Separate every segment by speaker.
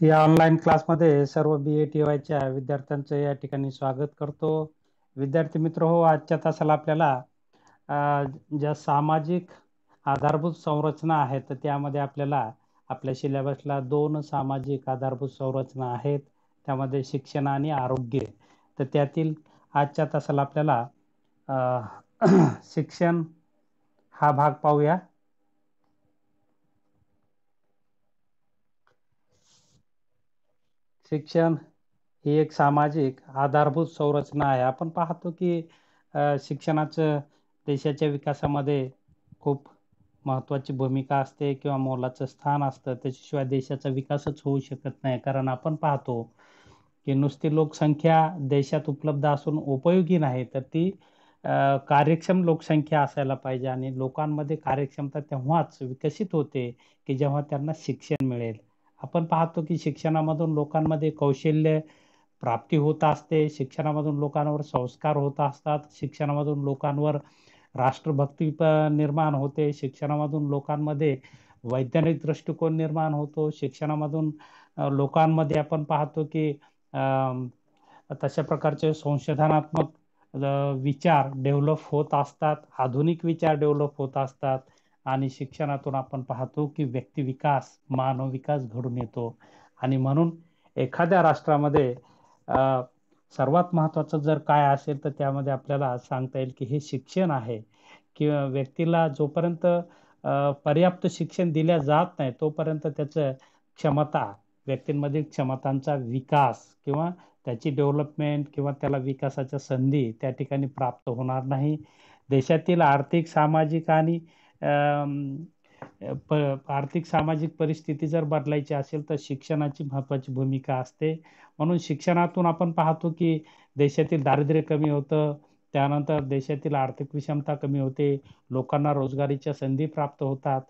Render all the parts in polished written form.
Speaker 1: या ऑनलाईन क्लासमध्ये सर्व BA-TYच्या विद्यार्थ्यांचं या ठिकाणी स्वागत करतो. विद्यार्थी मित्र हो, आजच्या तासाला आपल्याला अ, ज्या सामाजिक आधारभूत संरचना आहेत तर त्यामध्ये आपल्याला आपल्या सिलेबसला 2 सामाजिक आधारभूत संरचना आहेत. त्यामध्ये शिक्षण आणि आरोग्य. तर त्यातील आजच्या तासाला आपल्याला अ, शिक्षण हा भाग पाहूया. शिक्षण ही एक सामाजिक आधारभूत संरचना आहे. आपण पाहतो की शिक्षणाचं देशाच्या विकासामध्ये खूप महत्त्वाची भूमिका असते किंवा मोलाचं स्थान असतं. त्याच्याशिवाय देशाचा विकासच होऊ शकत नाही. कारण आपण पाहतो की नुसती लोकसंख्या देशात उपलब्ध असून उपयोगी नाही, तर ती कार्यक्षम लोकसंख्या असायला पाहिजे आणि लोकांमध्ये कार्यक्षमता तेव्हाच विकसित होते की जेव्हा त्यांना शिक्षण मिळेल. आपण पाहतो की शिक्षणामधून लोकांमध्ये कौशल्य प्राप्ती होत असते. शिक्षणामधून लोकांवर संस्कार होत असतात. शिक्षणामधून लोकांवर राष्ट्रभक्ती निर्माण होते. शिक्षणामधून लोकांमध्ये वैज्ञानिक दृष्टिकोन निर्माण होतो. शिक्षणामधून लोकांमध्ये आपण पाहतो की तशा प्रकारचे संशोधनात्मक विचार डेव्हलप होत असतात. आधुनिक विचार डेव्हलप होत असतात आणि शिक्षणातून आपण पाहतो की व्यक्ती विकास, मानव विकास घडून येतो. आणि म्हणून एखाद्या राष्ट्रामध्ये अ, सर्वात महत्त्वाचं जर काय असेल तर त्यामध्ये आपल्याला सांगता येईल की हे शिक्षण आहे. किंवा व्यक्तीला जोपर्यंत पर्याप्त शिक्षण दिल्या जात नाही तोपर्यंत त्याचं क्षमता, व्यक्तींमधील क्षमतांचा विकास किंवा त्याची डेव्हलपमेंट किंवा त्याला विकासाच्या संधी त्या ठिकाणी प्राप्त होणार नाही. देशातील आर्थिक, सामाजिक आणि अम, आर्थिक सामाजिक परिस्थिती जर बदलायची असेल तर शिक्षणाची महत्त्वाची भूमिका असते. म्हणून शिक्षणातून आपण पाहतो की देशातील दारिद्र्य कमी होतं. त्यानंतर देशातील आर्थिक विषमता कमी होते. लोकांना रोजगारीच्या संधी प्राप्त होतात.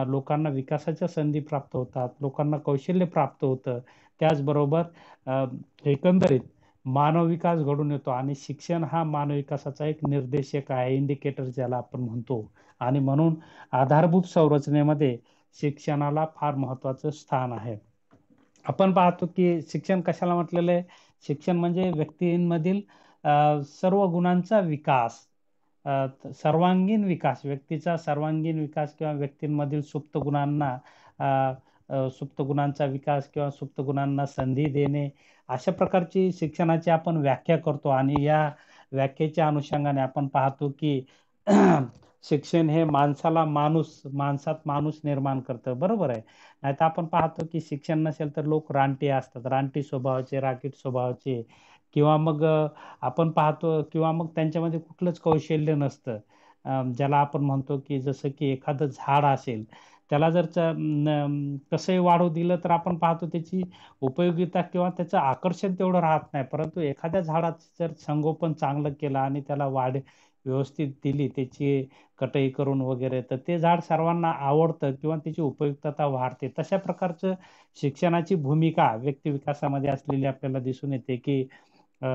Speaker 1: लोकांना विकासाच्या संधी प्राप्त होतात. लोकांना कौशल्य प्राप्त होतं. त्याचबरोबर अ, एकंदरीत मानव विकास घडून येतो आणि शिक्षण हा मानव विकासाचा एक निर्देशक आहे, इंडिकेटर ज्याला आपण म्हणतो. आणि म्हणून आधारभूत संरचनेमध्ये शिक्षणाला फार महत्त्वाचं स्थान आहे. आपण पाहतो की शिक्षण कशाला म्हटलेलं आहे? शिक्षण म्हणजे व्यक्तींमधील सर्व गुणांचा विकास, सर्वांगीण विकास, व्यक्तीचा सर्वांगीण विकास किंवा व्यक्तींमधील सुप्त गुणांना अ, सुप्त गुणांचा विकास किंवा सुप्त गुणांना संधी देणे, अशा प्रकारची शिक्षणाची आपण व्याख्या करतो. आणि या व्याख्येच्या अनुषंगाने आपण पाहतो की शिक्षण हे माणसात माणूस निर्माण करतं. बरोबर आहे. नाहीतर आपण पाहतो की शिक्षण नसेल तर लोक रानटी असतात. रानटी स्वभावाचे, रागीट स्वभावाचे किंवा मग आपण पाहतो किंवा मग त्यांच्यामध्ये कुठलंच कौशल्य नसतं. ज्याला आपण म्हणतो की जसं की एखादं झाड असेल, त्याला जर कसंही वाढू दिलं तर आपण पाहतो त्याची उपयोगिता किंवा त्याचं आकर्षण तेवढं राहत नाही. परंतु एखाद्या झाडाचं जर संगोपन चांगलं केलं आणि त्याला वाढ व्यवस्थित दिली, त्याची कटई करून वगैरे, तर ते झाड सर्वांना आवडतं किंवा त्याची उपयुक्तता वाढते. तशा प्रकारचं शिक्षणाची भूमिका व्यक्ती विकासामध्ये असलेली आपल्याला दिसून येते की अ,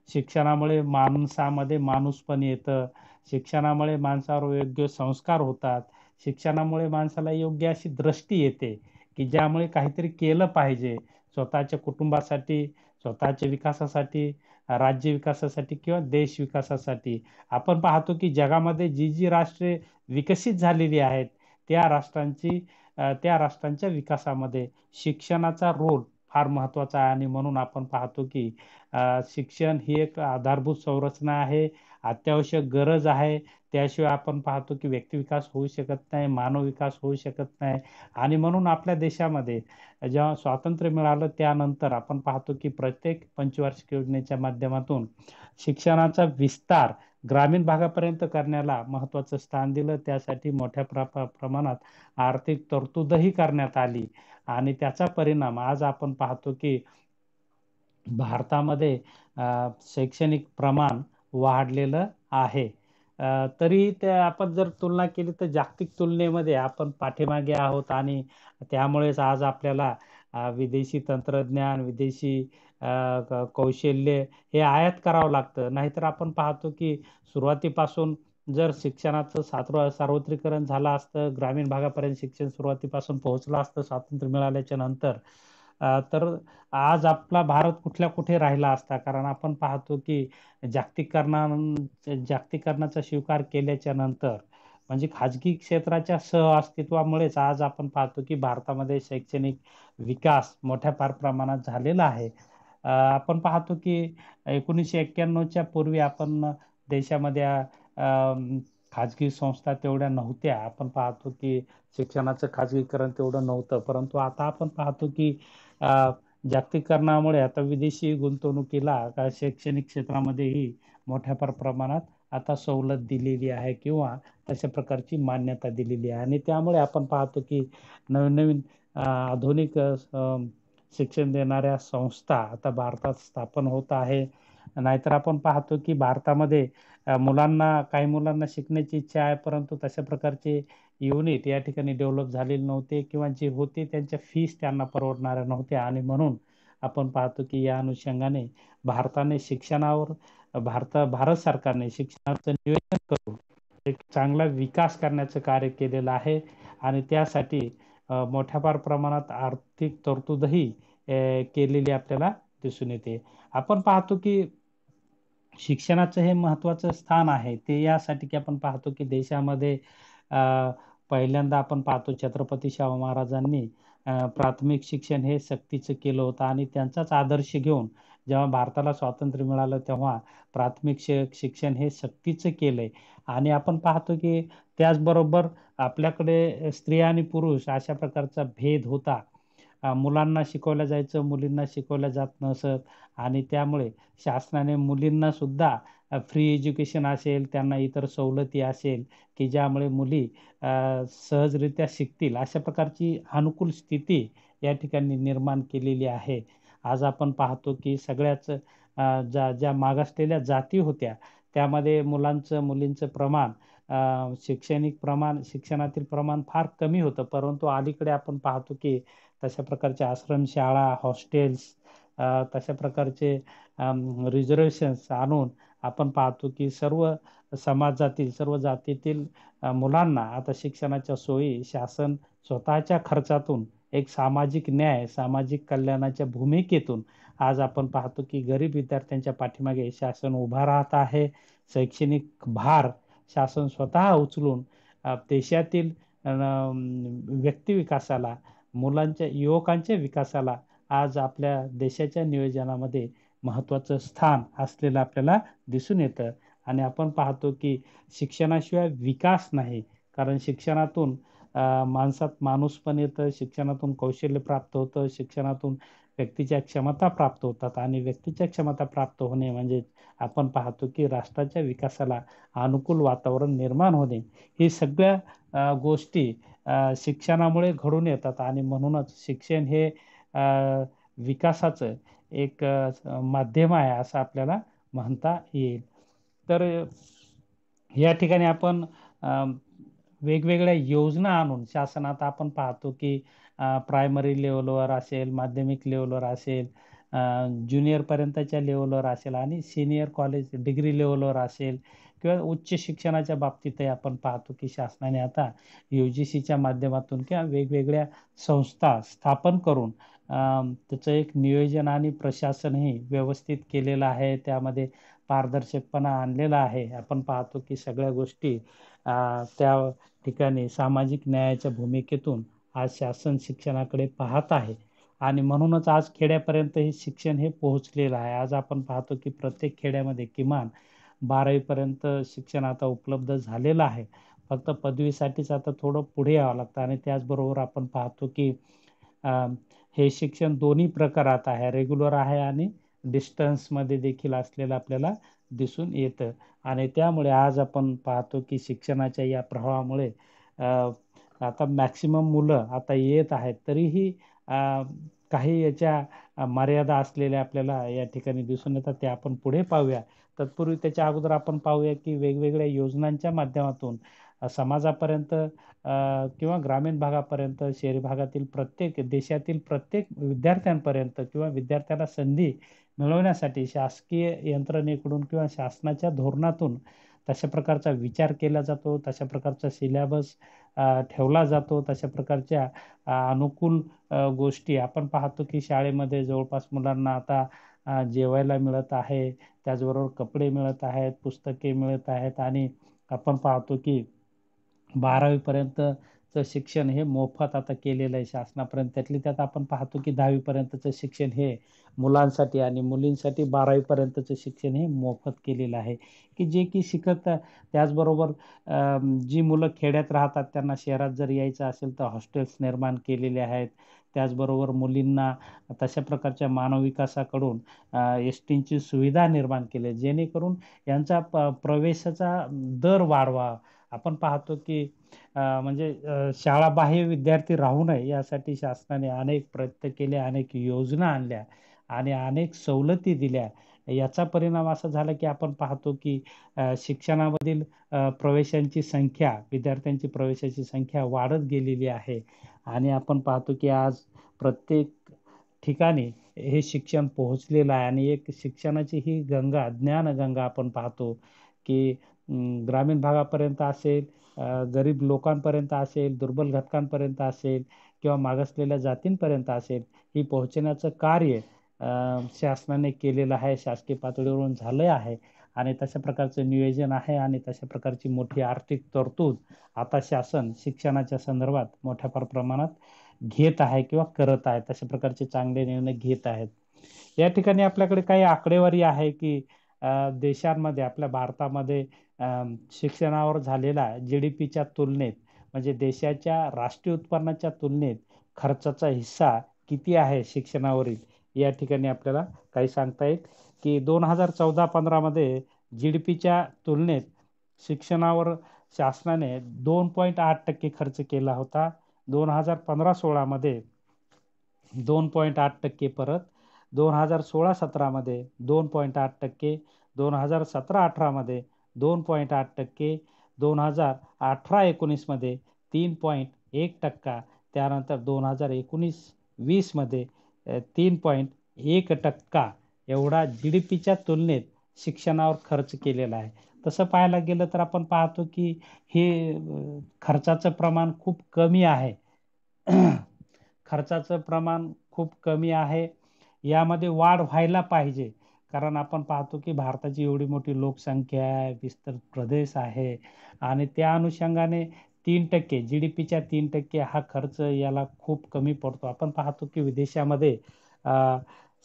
Speaker 1: शिक्षणामुळे माणसामध्ये माणूसपण येतं. शिक्षणामुळे माणसावर योग्य संस्कार होतात. शिक्षणामुळे माणसाला योग्य अशी दृष्टी येते की ज्यामुळे काहीतरी केलं पाहिजे स्वतःच्या कुटुंबासाठी, स्वतःच्या विकासासाठी, राज्य विकासासाठी किंवा देश विकासासाठी. आपण पाहतो की जगामध्ये जी राष्ट्रे विकसित झालेली आहेत त्या राष्ट्रांच्या विकासामध्ये शिक्षणाचा रोल फार महत्त्वाचा आहे. आणि म्हणून आपण पाहतो की शिक्षण ही एक आधारभूत संरचना आहे, अत्यावश्यक गरज आहे. त्याशिवाय आपण पाहतो की व्यक्ती विकास होऊ शकत नाही, मानव विकास होऊ शकत नाही. आणि म्हणून आपल्या देशामध्ये जेव्हा स्वातंत्र्य मिळालं त्यानंतर आपण पाहतो की प्रत्येक पंचवार्षिक योजनेच्या माध्यमातून शिक्षणाचा विस्तार ग्रामीण भागापर्यंत करण्याला महत्त्वाचं स्थान दिलं. त्यासाठी मोठ्या प्रमाणात आर्थिक तरतूदही करण्यात आली आणि त्याचा परिणाम आज आपण पाहतो की भारतामध्ये शैक्षणिक प्रमाण वाढलेलं आहे. तरी ते आपण जर तुलना केली तर जागतिक तुलनेमध्ये आपण पाठीमागे आहोत आणि त्यामुळेच आज आपल्याला विदेशी तंत्रज्ञान, विदेशी कौशल्य हे आयात करावं लागतं. नाहीतर आपण पाहतो की सुरुवातीपासून जर शिक्षणाचं सार्वत्रिकरण झालं असतं, ग्रामीण भागापर्यंत शिक्षण सुरुवातीपासून पोहोचलं असतं स्वातंत्र्य मिळाल्याच्या नंतर, तर आज आपला भारत कुठल्या कुठे राहिला असता. कारण आपण पाहतो की जागतिकीकरणा जागतिकीकरणाचा स्वीकार केल्याच्या नंतर म्हणजे खाजगी क्षेत्राच्या सहअस्तित्वामुळेच आज आपण पाहतो की भारतामध्ये शैक्षणिक विकास मोठ्या फार प्रमाणात झालेला आहे. आपण पाहतो की 1991च्या पूर्वी आपण देशामध्ये खाजगी संस्था तेवढ्या नव्हत्या. आपण पाहतो की शिक्षणाचं खाजगीकरण तेवढं नव्हतं. परंतु आता आपण पाहतो की अ, जागतिकीकरणामुळे आता विदेशी गुंतवणुकीला शैक्षणिक क्षेत्रामध्येही मोठ्या प्रमाणात आता सवलत दिलेली आहे किंवा तशा प्रकारची मान्यता दिलेली आहे आणि त्यामुळे आपण पाहतो की नवीन नवीन आधुनिक शिक्षण देणाऱ्या संस्था आता भारतात स्थापन होत आहे. नाहीतर आपण पाहतो की भारतामध्ये काही मुलांना शिकण्याची इच्छा आहे, परंतु तशा प्रकारचे युनिट या ठिकाणी डेव्हलप झालेले नव्हते किंवा जे होते त्यांच्या फीस त्यांना परवडणाऱ्या नव्हत्या आणि म्हणून आपण पाहतो की या अनुषंगाने भारताने शिक्षणावर भारत सरकारने शिक्षणाचं नियोजन करून एक चांगला विकास करण्याचं कार्य केलेलं आहे आणि त्यासाठी मोठ्या प्रमाणात आर्थिक तरतूदही केलेली आपल्याला दिसून येते. आपण पाहतो की शिक्षणाचं हे महत्त्वाचं स्थान आहे ते यासाठी की आपण पाहतो की देशामध्ये अ, पहिल्यांदा आपण पाहतो छत्रपती शाहू महाराजांनी प्राथमिक शिक्षण हे सक्तीचं केलं होतं आणि त्यांचाच आदर्श घेऊन जेव्हा भारताला स्वातंत्र्य मिळालं तेव्हा प्राथमिक शिक्षण हे सक्तीचं केलंय आणि आपण पाहतो की त्याचबरोबर आपल्याकडे स्त्रिया आणि पुरुष अशा प्रकारचा भेद होता. मुलांना शिकवलं जायचं, मुलींना शिकवलं जात नसत आणि त्यामुळे शासनाने मुलींना सुद्धा फ्री एज्युकेशन असेल, त्यांना इतर सवलती असेल, की ज्यामुळे मुली सहजरित्या शिकतील, अशा प्रकारची अनुकूल स्थिती या ठिकाणी निर्माण केलेली आहे. आज आपण पाहतो की सगळ्याच ज्या ज्या मागासलेल्या जाती होत्या, त्यामध्ये मुलांचं, मुलींचं प्रमाण शिक्षणातील प्रमाण फार कमी होतं. परंतु अलीकडे आपण पाहतो की तशा प्रकारच्या आश्रमशाळा, हॉस्टेल्स तशा प्रकारचे रिझर्वेशन्स आणून आपण पाहतो की सर्व जातीतील मुलांना आता शिक्षणाच्या सोयी शासन स्वतःच्या खर्चातून एक सामाजिक न्याय, सामाजिक कल्याणाच्या भूमिकेतून आज आपण पाहतो की गरीब विद्यार्थ्यांच्या पाठीमागे शासन उभा राहत आहे. शैक्षणिक भार शासन स्वतः उचलून देशातील व्यक्ती विकासाला, युवकांच्या विकासाला आज आपल्या देशाच्या नियोजनामध्ये महत्त्वाचं स्थान असलेलं आपल्याला दिसून येतं आणि आपण पाहतो की शिक्षणाशिवाय विकास नाही. कारण शिक्षणातून माणसात माणूस पण येतं, शिक्षणातून कौशल्य प्राप्त होतं, शिक्षणातून व्यक्तीच्या क्षमता प्राप्त होतात आणि व्यक्तीच्या क्षमता प्राप्त होणे म्हणजे आपण पाहतो की राष्ट्राच्या विकासाला अनुकूल वातावरण निर्माण होणे. ही सगळ्या गोष्टी शिक्षणामुळे घडून येतात आणि म्हणूनच शिक्षण हे विकासाचं एक माध्यम आहे असं आपल्याला म्हणता येईल. तर या ठिकाणी आपण वेगवेगळ्या योजना आणून शासनात आपण पाहतो की प्रायमरी लेवलवर असेल, माध्यमिक लेवलवर असेल, ज्युनियर पर्यंतच्या लेवलवर असेल आणि सिनियर कॉलेज डिग्री लेवलवर असेल किंवा उच्च शिक्षणाच्या बाबतीतही आपण पाहतो की शासनाने आता UGCच्या माध्यमातून किंवा वेगवेगळ्या संस्था स्थापन करून त्याचं एक नियोजन आणि प्रशासनही व्यवस्थित केलेलं आहे. त्यामध्ये पारदर्शकपणा आणलेला आहे. आपण पाहतो की सगळ्या गोष्टी त्या ठिकाणी सामाजिक न्यायाच्या भूमिकेतून आज शासन शिक्षणाकडे पाहत आहे आणि म्हणूनच आज खेड्यापर्यंत हे शिक्षण हे पोहोचलेलं आहे. आज आपण पाहतो की प्रत्येक खेड्यामध्ये किमान 12वी पर्यंत शिक्षण आता उपलब्ध झालेलं आहे. फक्त पदवीसाठीच आता थोडं पुढे यावं लागतं आणि त्याचबरोबर आपण पाहतो की हे शिक्षण दोन्ही प्रकारात आहे, रेग्युलर आहे आणि डिस्टन्समध्ये देखील असलेलं आपल्याला दिसून येतं आणि त्यामुळे आज आपण पाहतो की शिक्षणाच्या या प्रभावामुळे आता मॅक्सिमम मुलं आता येत आहेत. तरीही काही याच्या मर्यादा असलेल्या आपल्याला या ठिकाणी दिसून येतात. ते आपण पुढे पाहूया. तत्पूर्वी त्याच्या अगोदर आपण पाहूया की वेगवेगळ्या योजनांच्या माध्यमातून समाजापर्यंत किंवा ग्रामीण भागापर्यंत, शहरी भागातील देशातील प्रत्येक विद्यार्थ्यांपर्यंत किंवा विद्यार्थ्याला संधी मिळवण्यासाठी शासकीय यंत्रणेकडून किंवा शासनाच्या धोरणातून तशा प्रकारचा विचार केला जातो, तशा प्रकारचा सिलेबस ठेवला जातो, तशा प्रकारच्या अनुकूल गोष्टी आपण पाहतो की शाळेमध्ये जवळपास मुलांना आता जेवायला मिळत आहे, त्याचबरोबर कपडे मिळत आहेत, पुस्तके मिळत आहेत आणि आपण पाहतो की 12वी पर्यंतचं शिक्षण हे मोफत आता केलेलं आहे शासनापर्यंत. त्यातली त्यात आपण पाहतो की 10वी पर्यंतचं शिक्षण हे मुलांसाठी आणि मुलींसाठी 12वी पर्यंतचं शिक्षण हे मोफत केलेलं आहे, की जे की शिकत त्याचबरोबर जी मुलं खेड्यात राहतात त्यांना शहरात जर यायचं असेल तर हॉस्टेल्स निर्माण केलेले आहेत. त्याचबरोबर मुलींना तशा प्रकारच्या मानव विकासाकडून एस-टीची सुविधा निर्माण केली, जेणेकरून यांचा प्रवेशाचा दर वाढवा. आपण पाहतो की म्हणजे शाळाबाह्य विद्यार्थी राहू नये यासाठी शासनाने अनेक प्रयत्न केले, अनेक योजना आणल्या आणि अनेक सवलती दिल्या. याचा परिणाम असा झाला की आपण पाहतो की शिक्षणामधील प्रवेशांची संख्या, विद्यार्थ्यांची प्रवेशाची संख्या वाढत गेलेली आहे आणि आपण पाहतो की आज प्रत्येक ठिकाणी हे शिक्षण पोहोचलेलं आहे आणि एक शिक्षणाची ही गंगा, ज्ञानगंगा आपण पाहतो की ग्रामीण भागापर्यंत असेल, गरीब लोकांपर्यंत असेल, दुर्बल घटकांपर्यंत असेल किंवा मागासलेल्या जातींपर्यंत असेल, ही पोहोचण्याचं कार्य शासनाने केलेलं आहे, शासकीय पातळीवरून झालं आहे आणि तशा प्रकारचं नियोजन आहे आणि तशा प्रकारची मोठी आर्थिक तरतूद आता शासन शिक्षणाच्या संदर्भात मोठ्या प्रमाणात घेत आहे किंवा करत आहे. तशा प्रकारचे चांगले निर्णय घेत आहेत. या ठिकाणी आपल्याकडे काही आकडेवारी आहे की देशांमध्ये आपल्या भारतामध्ये शिक्षणावर झालेला GDPच्या तुलनेत म्हणजे देशाच्या राष्ट्रीय उत्पन्नाच्या तुलनेत खर्चाचा हिस्सा किती आहे शिक्षणावरील, या ठिकाणी आपल्याला काही सांगता येईल की 2014-15 मध्ये GDPच्या तुलनेत शिक्षणावर शासनाने 2.8% खर्च केला होता. 2015-16 मध्ये 2.8% परत, 2016-17 मध्ये 2.8%, 2017-18 मध्ये 2.8%, 2018-19 मध्ये 3.1%, त्यानंतर 2019-20 मध्ये 3.1% एवढा GDPच्या तुलनेत शिक्षणावर खर्च केलेला आहे. तसं पाहायला गेलं तर आपण पाहतो की हे खर्चाचं प्रमाण खूप कमी आहे. खर्चाचं प्रमाण खूप कमी आहे. यामध्ये वाढ व्हायला पाहिजे. कारण आपण पाहतो की भारताची एवढी मोठी लोकसंख्या आहे, विस्तृत प्रदेश आहे आणि त्या अनुषंगाने 3% GDPच्या 3% हा खर्च याला खूप कमी पडतो. आपण पाहतो की विदेशामध्ये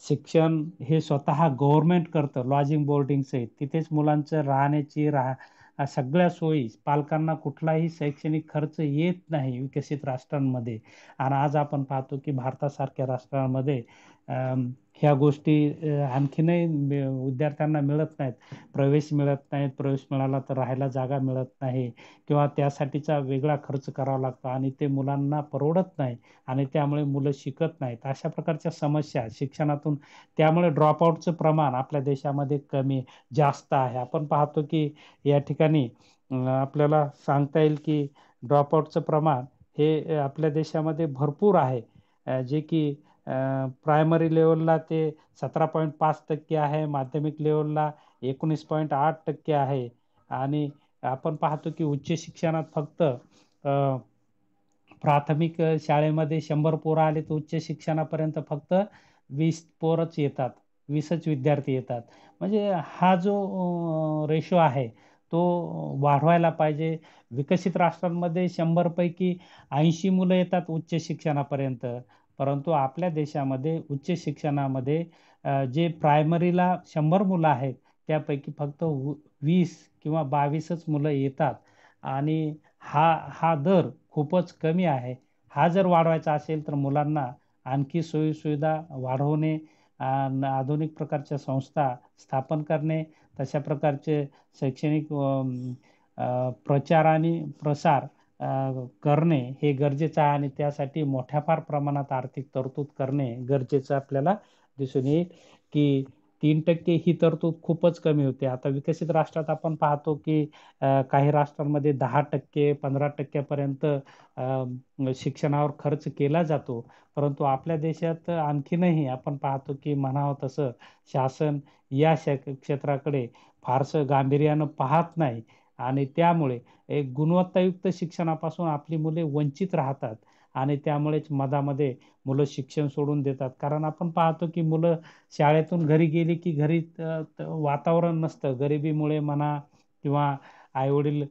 Speaker 1: शिक्षण हे स्वतः गव्हर्नमेंट करतं, लॉजिंग बोर्डिंग सहित. तिथेच मुलांचं राहण्याची सगळ्या सोयी, पालकांना कुठलाही शैक्षणिक खर्च येत नाही विकसित राष्ट्रांमध्ये. आणि आज आपण पाहतो की भारतासारख्या राष्ट्रांमध्ये ह्या गोष्टी आणखीनही विद्यार्थ्यांना मिळत नाहीत. प्रवेश मिळत नाहीत, प्रवेश मिळाला तर राहायला जागा मिळत नाही किंवा त्यासाठीचा वेगळा खर्च करावा लागतो आणि ते मुलांना परवडत नाही आणि त्यामुळे मुलं शिकत नाहीत. अशा प्रकारच्या समस्या शिक्षणातून, त्यामुळे ड्रॉपआउटचं प्रमाण आपल्या देशामध्ये जास्त आहे. आपण पाहतो की या ठिकाणी आपल्याला सांगता येईल की ड्रॉपआउटचं प्रमाण हे आपल्या देशामध्ये भरपूर आहे, जे की प्रायमरी लेवलला ते 17.5% आहे, माध्यमिक लेवलला 19.8% आहे आणि आपण पाहतो की उच्च शिक्षणात फक्त प्राथमिक शाळेमध्ये 100 पोरं आले तर उच्च शिक्षणापर्यंत फक्त 20 पोरच येतात, 20च विद्यार्थी येतात. म्हणजे हा जो रेशो आहे तो वाढवायला पाहिजे. विकसित राष्ट्रांमध्ये 100 पैकी 80 मुलं येतात उच्च शिक्षणापर्यंत, परंतु आपल्या देशामध्ये उच्च शिक्षणामध्ये जे प्रायमरीला 100 मुलं आहेत त्यापैकी फक्त 20 किंवा 22च मुलं येतात आणि हा दर खूपच कमी आहे. हा जर वाढवायचा असेल तर मुलांना आणखी सोयी-सुविधा वाढवणे, आधुनिक प्रकारच्या संस्था स्थापन करणे, तशा प्रकारचे शैक्षणिक प्रचार आणि प्रसार करणे हे गरजेचं आहे आणि त्यासाठी मोठ्या प्रमाणात आर्थिक तरतूद करणे गरजेचं आपल्याला दिसून येईल की 3% ही तरतूद खूपच कमी होते. आता विकसित राष्ट्रात आपण पाहतो की काही राष्ट्रांमध्ये 10%, 15% पर्यंत शिक्षणावर खर्च केला जातो. परंतु आपल्या देशात आणखीनही आपण पाहतो की म्हणावं तसं शासन या क्षेत्राकडे फारसं गांभीर्यानं पाहत नाही आणि त्यामुळे एक गुणवत्तायुक्त शिक्षणापासून आपली मुले वंचित राहतात आणि त्यामुळेच मधामध्ये मुलं शिक्षण सोडून देतात. कारण आपण पाहतो की मुलं शाळेतून घरी गेली की घरी वातावरण नसतं. गरिबीमुळे म्हणा किंवा आईवडील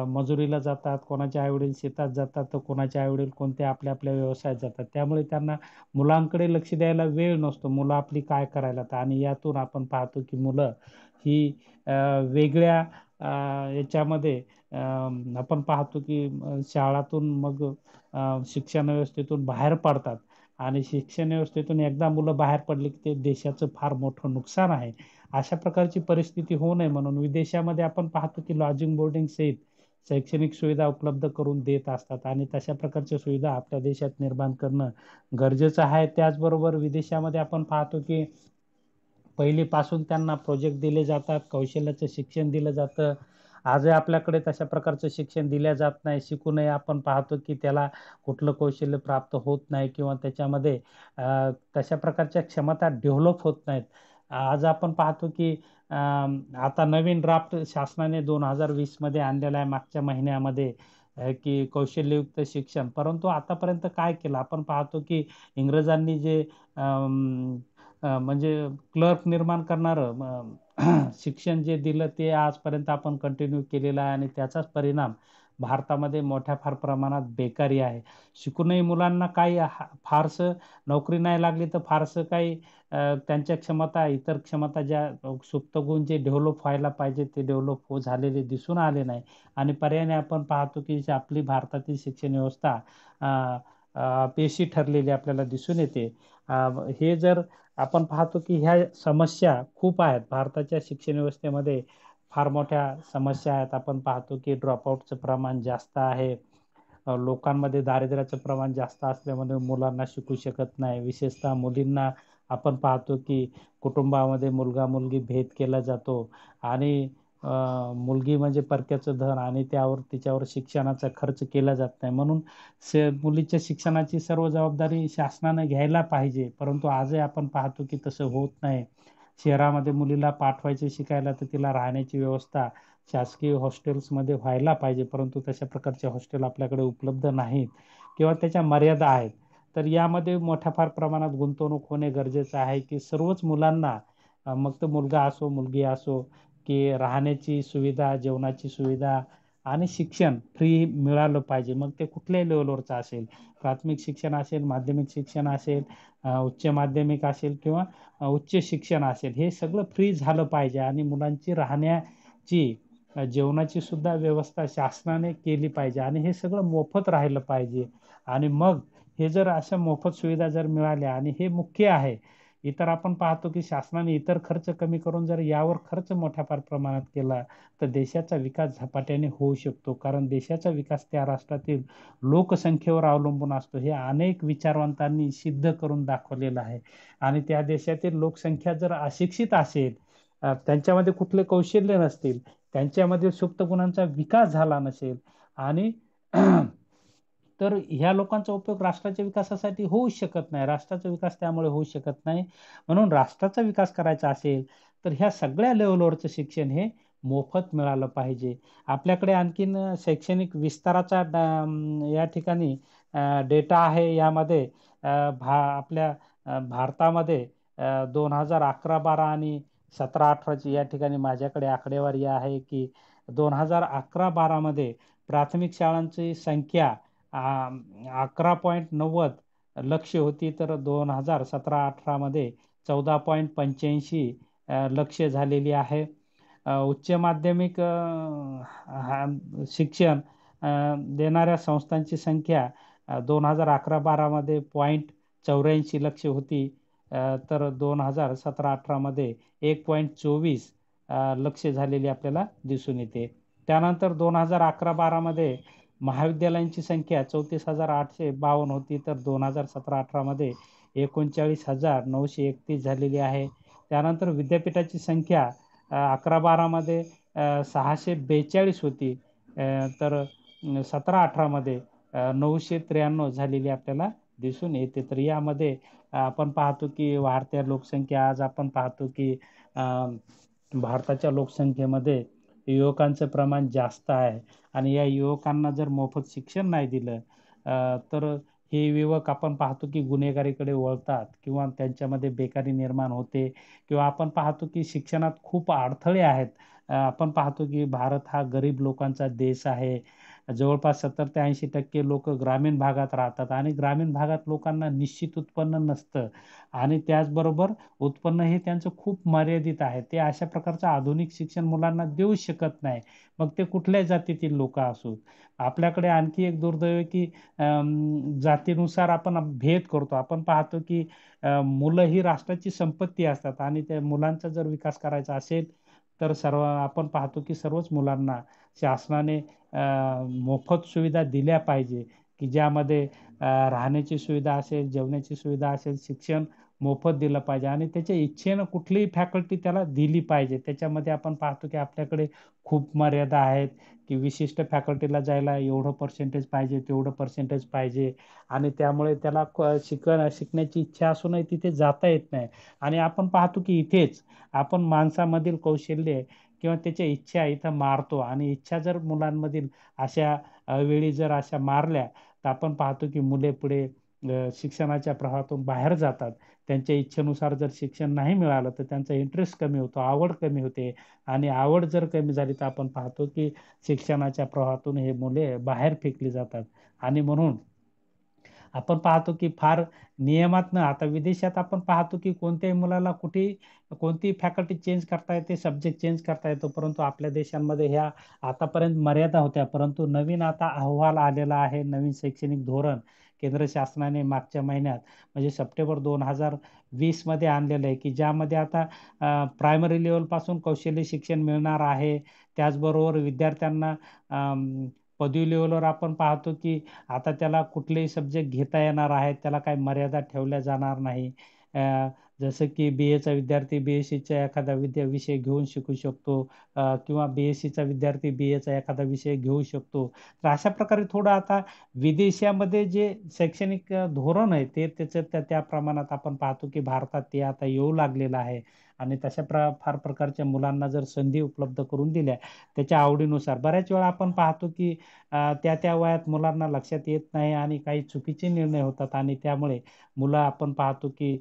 Speaker 1: मजुरीला जातात, कोणाचे आईवडील शेतात जातात, तर कोणाचे आईवडील कोणत्या आपल्या आपल्या व्यवसायात जातात. त्यामुळे त्यांना मुलांकडे लक्ष द्यायला वेळ नसतो. मुलं आपली काय करायला आणि यातून आपण पाहतो की मुलं ही वेगळ्या याच्यामध्ये आपण पाहतो की शाळातून मग शिक्षण व्यवस्थेतून बाहेर पडतात आणि शिक्षण व्यवस्थेतून एकदा मुलं बाहेर पडली की ते देशाचं फार मोठं नुकसान आहे. अशा प्रकारची परिस्थिती होऊ नये म्हणून विदेशामध्ये आपण पाहतो की लॉजिंग बोर्डिंग सहित शैक्षणिक सुविधा उपलब्ध करून देत असतात आणि तशा प्रकारच्या सुविधा आपल्या देशात निर्माण करणं गरजेचं आहे. त्याचबरोबर विदेशामध्ये आपण पाहतो की पहिलीपासून त्यांना प्रोजेक्ट दिले जातात, कौशल्याचं शिक्षण दिलं जातं. आजही आपल्याकडे तशा प्रकारचं शिक्षण दिल्या जात नाही. शिकूनही आपण पाहतो की त्याला कुठलं कौशल्य प्राप्त होत नाही किंवा त्याच्यामध्ये तशा प्रकारच्या क्षमता डेव्हलप होत नाहीत. आज आपण पाहतो की आता नवीन ड्राफ्ट शासनाने 2020 मध्ये आणलेला आहे मागच्या महिन्यामध्ये की कौशल्ययुक्त शिक्षण. परंतु आतापर्यंत काय केलं? आपण पाहतो की इंग्रजांनी जे म्हणजे क्लर्क निर्माण करणारं शिक्षण जे दिलं ते आजपर्यंत आपण कंटिन्यू केलेलं आहे आणि त्याचाच परिणाम भारतामध्ये मोठ्या फार प्रमाणात बेकारी आहे. शिकूनही मुलांना काही फारसं नोकरी नाही लागली तर फारसं काही त्यांच्या क्षमता इतर क्षमता ज्या सुप्त गुण जे डेव्हलप व्हायला पाहिजे ते डेव्हलप झालेले दिसून आले नाही आणि पर्यायाने आपण पाहतो की आपली भारतातील शिक्षण व्यवस्था अपयशी ठरलेली आपल्याला दिसून येते. हे जर आपण पाहतो की ह्या समस्या खूप आहेत भारताच्या शिक्षण व्यवस्थेमध्ये. फार मोठ्या समस्या आहेत. आपण पाहतो की ड्रॉपआउटचं प्रमाण जास्त आहे. लोकांमध्ये दारिद्र्याचं प्रमाण जास्त असल्यामुळे मुलांना शिकू शकत नाही. विशेषतः मुलींना आपण पाहतो की कुटुंबामध्ये मुलगा मुलगी भेद केला जातो आणि मुलगी म्हणजे परक्याचं धन आणि तिच्यावर शिक्षणाचा खर्च केला जात नाही. म्हणून मुलीच्या शिक्षणाची सर्व जबाबदारी शासनानं घ्यायला पाहिजे. परंतु आजही आपण पाहतो की तसं होत नाही. शहरामध्ये मुलीला पाठवायचे शिकायला तर तिला राहण्याची व्यवस्था शासकीय हॉस्टेल्समध्ये व्हायला पाहिजे. परंतु तशा प्रकारचे हॉस्टेल आपल्याकडे उपलब्ध नाहीत किंवा त्याच्या मर्यादा आहेत. तर यामध्ये मोठ्या फार प्रमाणात गुंतवणूक होणे गरजेचं आहे की सर्वच मुलांना मग तो मुलगा असो मुलगी असो की राहण्याची सुविधा, जेवणाची सुविधा आणि शिक्षण फ्री मिळालं पाहिजे. मग ते कुठल्याही लेवलवरचं असेल, प्राथमिक शिक्षण असेल, माध्यमिक शिक्षण असेल, उच्च माध्यमिक असेल किंवा उच्च शिक्षण असेल, हे सगळं फ्री झालं पाहिजे आणि मुलांची राहण्याची जेवणाची सुद्धा व्यवस्था शासनाने केली पाहिजे आणि हे सगळं मोफत राहिलं पाहिजे. आणि मग हे जर अशा मोफत सुविधा जर मिळाल्या आणि हे मुख्य आहे. इतर आपण पाहतो की शासनाने इतर खर्च कमी करून जर यावर खर्च मोठ्या फार प्रमाणात केला तर देशाचा विकास झपाट्याने होऊ शकतो. कारण देशाचा विकास त्या राष्ट्रातील लोकसंख्येवर अवलंबून असतो. हे अनेक विचारवंतांनी सिद्ध करून दाखवलेलं आहे. आणि त्या देशातील लोकसंख्या जर अशिक्षित असेल, त्यांच्यामध्ये कुठले कौशल्य नसतील, त्यांच्यामध्ये सुप्त गुणांचा विकास झाला नसेल आणि तर ह्या लोकांचा उपयोग राष्ट्राच्या विकासासाठी होऊ शकत नाही. राष्ट्राचा विकास त्यामुळे होऊ शकत नाही. म्हणून राष्ट्राचा विकास करायचा असेल तर ह्या सगळ्या लेव्हलवरचं शिक्षण हे मोफत मिळालं पाहिजे. आपल्याकडे आणखीन शैक्षणिक विस्ताराचा या ठिकाणी डेटा आहे. यामध्ये आपल्या भारतामध्ये 2011-12 आणि 17-18ची या ठिकाणी माझ्याकडे आकडेवारी आहे की 2011-12 मध्ये प्राथमिक शाळांची संख्या 11.90 लक्ष होती तर 2017-18 मध्ये 14.85 लक्ष झालेली आहे. उच्च माध्यमिक शिक्षण देणाऱ्या संस्थांची संख्या 2011-12 मध्ये 0.84 लक्ष होती तर 2017-18 मध्ये 1.24 लक्ष झालेली आपल्याला दिसून येते. त्यानंतर 2011-12 मध्ये महाविद्यालयांची संख्या 34,852 होती तर 2017-18 मध्ये 39,931 झालेली आहे. त्यानंतर विद्यापीठाची संख्या 11-12 मध्ये 642 होती. तर 17-18 मध्ये 993 झालेली आपल्याला दिसून येते. तर यामध्ये आपण पाहतो की वाढत्या लोकसंख्या, आज आपण पाहतो की भारताच्या लोकसंख्येमध्ये युवकांचं प्रमाण जास्त आहे आणि या युवकांना जर मोफत शिक्षण नाही दिलं तर हे युवक आपण पाहतो की गुन्हेगारीकडे वळतात किंवा त्यांच्यामध्ये बेकारी निर्माण होते किंवा आपण पाहतो की शिक्षणात खूप अडथळे आहेत. आपण पाहतो की भारत हा गरीब लोकांचा देश आहे. जवळपास 70 ते 80% लोक ग्रामीण भागात राहतात आणि ग्रामीण भागात लोकांना निश्चित उत्पन्न नसतं आणि त्याचबरोबर उत्पन्न हे त्यांचं खूप मर्यादित आहे. ते अशा प्रकारचं आधुनिक शिक्षण मुलांना देऊ शकत नाही. मग ते कुठल्याही जातीतील लोक असोत. आपल्याकडे आणखी एक दुर्दैव आहे की जातीनुसार आपण भेद करतो. आपण पाहतो की मुलं ही राष्ट्राची संपत्ती असतात आणि त्या मुलांचा जर विकास करायचा असेल तर आपण पाहतो की सर्वच मुलांना शासनाने मोफत सुविधा दिल्या पाहिजे की ज्यामध्ये राहण्याची सुविधा असेल, जेवणाची सुविधा असेल, शिक्षण मोफत दिलं पाहिजे आणि त्याच्या इच्छेनं कुठलीही फॅकल्टी त्याला दिली पाहिजे. त्याच्यामध्ये आपण पाहतो की आपल्याकडे खूप मर्यादा आहेत की विशिष्ट फॅकल्टीला जायला एवढं पर्सेंटेज पाहिजे, तेवढं पर्सेंटेज पाहिजे आणि त्यामुळे त्याला शिकण्याची इच्छा असूनही तिथे जाता येत नाही. आणि आपण पाहतो की इथेच आपण माणसामधील कौशल्य किंवा त्याच्या इच्छा इथं मारतो आणि इच्छा जर मुलांमधील अशा वेळी जर अशा मारल्या तर आपण पाहतो की मुले पुढे शिक्षणाच्या प्रवाहातून बाहेर जातात. त्यांच्या इच्छेनुसार जर शिक्षण नाही मिळालं तर त्यांचा इंटरेस्ट कमी होतो, आवड कमी होते आणि आवड जर कमी झाली तर आपण पाहतो की शिक्षणाच्या प्रवाहातून हे मुले बाहेर फेकली जातात. आणि म्हणून आपण पाहतो की फार नियमात आता विदेशात आपण पाहतो की कोणत्याही मुलाला कोणतीही फॅकल्टी चेंज करता येते, सब्जेक्ट चेंज करता येतो. परंतु आपल्या देशांमध्ये ह्या आतापर्यंत मर्यादा होत्या. परंतु नवीन आता अहवाल आलेला आहे, नवीन शैक्षणिक धोरण केंद्र शासनाने मागच्या महिन्यात म्हणजे सप्टेंबर 2020 मध्ये आणलेलं आहे की ज्यामध्ये आता प्रायमरी लेवलपासून कौशल्य शिक्षण मिळणार आहे. त्याचबरोबर विद्यार्थ्यांना पदवी लेवलवर आपण पाहतो की आता त्याला कुठलेही सब्जेक्ट घेता येणार आहेत, त्याला काही मर्यादा ठेवल्या जाणार नाही. जसं की BA चा विद्यार्थी BSc चा एखादा विषय घेऊन शिकू शकतो किंवा BSc चा विद्यार्थी BA चा एखादा विषय घेऊ शकतो. तर अशा प्रकारे थोडं आता विदेशामध्ये जे शैक्षणिक धोरण आहे ते त्याचं त्या प्रमाणात आपण पाहतो की भारतात ते आता येऊ लागलेलं आहे आणि तशा फार प्रकारच्या मुलांना जर संधी उपलब्ध करून दिल्या त्याच्या आवडीनुसार, बऱ्याच वेळा आपण पाहतो की त्या त्या वयात मुलांना लक्षात येत नाही आणि काही चुकीचे निर्णय होतात आणि त्यामुळे मुलं आपण पाहतो की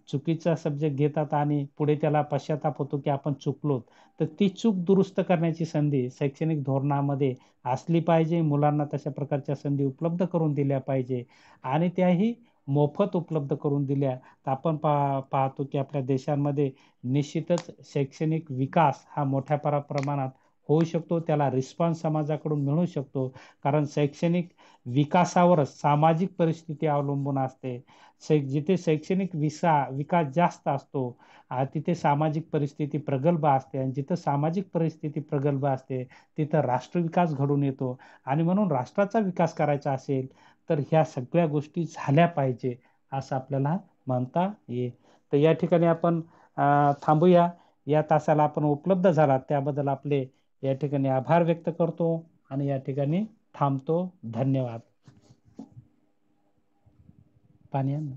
Speaker 1: चुकीचा सब्जेक्ट घेतात आणि पुढे त्याला पश्चाताप होतो की आपण चुकलो. तर ती चूक दुरुस्त करण्याची संधी शैक्षणिक धोरणामध्ये असली पाहिजे. मुलांना तशा प्रकारच्या संधी उपलब्ध करून दिल्या पाहिजे आणि त्याही मोफत उपलब्ध करून दिल्या तर आपण पाहतो की आपल्या देशांमध्ये निश्चितच शैक्षणिक विकास हा मोठ्या प्रमाणात होऊ शकतो. त्याला रिस्पॉन्स समाजाकडून मिळू शकतो. कारण शैक्षणिक विकासावरच सामाजिक परिस्थिती अवलंबून असते. जिथे शैक्षणिक विकास जास्त असतो तिथे सामाजिक परिस्थिती प्रगल्भ असते आणि जिथं सामाजिक परिस्थिती प्रगल्भ असते तिथं राष्ट्रविकास घडून येतो. आणि म्हणून राष्ट्राचा विकास करायचा असेल तर ह्या सगळ्या गोष्टी झाल्या पाहिजे असं आपल्याला म्हणता येईल. तर या ठिकाणी आपण थांबूया. या तासाला आपण उपलब्ध झाला त्याबद्दल आपले या ठिकाणी आभार व्यक्त करतो आणि या ठिकाणी थांबतो. धन्यवाद. पाणी आण ना.